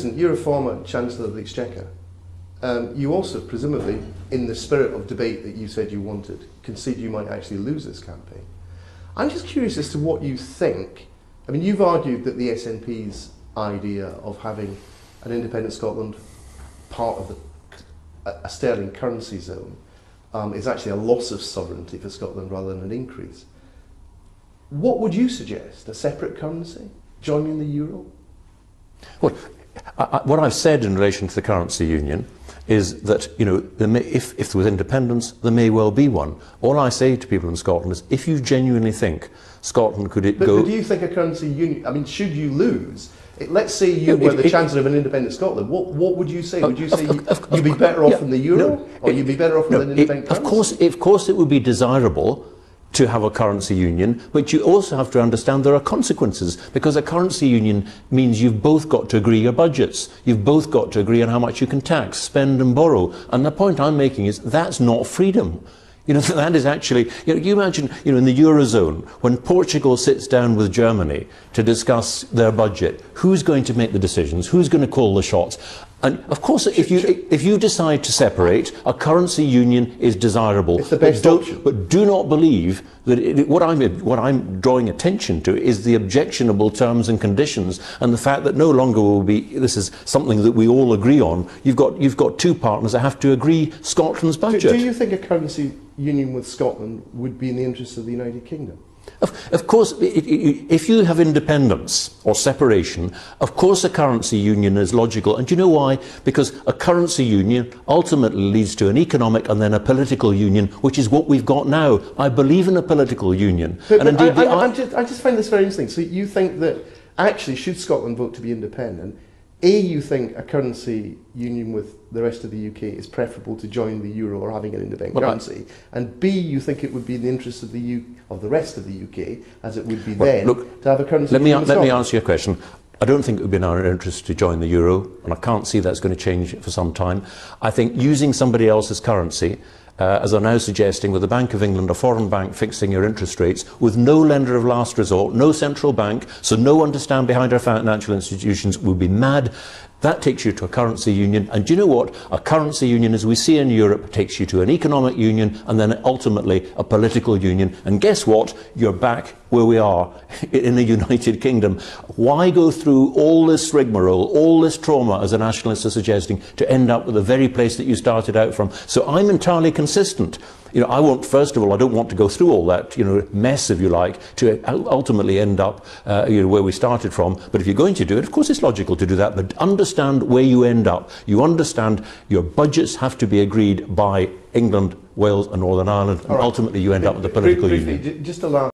instant, you're a former Chancellor of the Exchequer. You also, presumably, in the spirit of debate that you said you wanted, concede you might actually lose this campaign. I'm just curious as to what you think. I mean, you've argued that the SNP's idea of having an independent Scotland part of a sterling currency zone is actually a loss of sovereignty for Scotland rather than an increase. What would you suggest? A separate currency? Joining the euro? Well, what I've said in relation to the currency union is that, you know, if there was independence, there may well be one. All I say to people in Scotland is, if you genuinely think Scotland could go... But do you think a currency union... I mean, should you lose... Let's say you were the Chancellor of an independent Scotland. What would you say? Would you say you'd be better off in the euro? Or you'd be better off with an independent currency? Of course it would be desirable to have a currency union, but you also have to understand there are consequences, because a currency union means you've both got to agree your budgets. You've both got to agree on how much you can tax, spend and borrow. And the point I'm making is that's not freedom. You know, that is actually, you know, you imagine, you know, in the Eurozone, when Portugal sits down with Germany to discuss their budget, who's going to make the decisions? Who's going to call the shots? And of course, if you decide to separate, a currency union is desirable. It's the best option. But do not believe that what I'm drawing attention to is the objectionable terms and conditions, and the fact that no longer will be, this is something that we all agree on. You've got two partners that have to agree Scotland's budget. Do you think a currency union with Scotland would be in the interests of the United Kingdom? Of course, if you have independence or separation, of course a currency union is logical. And do you know why? Because a currency union ultimately leads to an economic and then a political union, which is what we've got now. I believe in a political union. But indeed, I just find this very interesting. So you think that actually, should Scotland vote to be independent, A, you think a currency union with the rest of the UK is preferable to join the euro or having an independent currency, and B, you think it would be in the interest of the rest of the UK, as it would be to have a currency union with Scotland? Let me answer your question. I don't think it would be in our interest to join the euro, and I can't see that's going to change for some time. I think using somebody else's currency, as they're now suggesting, with the Bank of England, a foreign bank fixing your interest rates, with no lender of last resort, no central bank, so no one to stand behind our financial institutions, would be mad. That takes you to a currency union, and do you know what? A currency union, as we see in Europe, takes you to an economic union and then ultimately a political union. And guess what? You're back where we are in the United Kingdom. Why go through all this rigmarole, all this trauma, as the nationalists are suggesting, to end up with the very place that you started out from? So I'm entirely consistent. You know, first of all, I don't want to go through all that, you know, mess, if you like, to ultimately end up, you know, where we started from. But if you're going to do it, of course it's logical to do that, but understand where you end up. You understand your budgets have to be agreed by England, Wales and Northern Ireland, and ultimately you end up with a political union. Just a last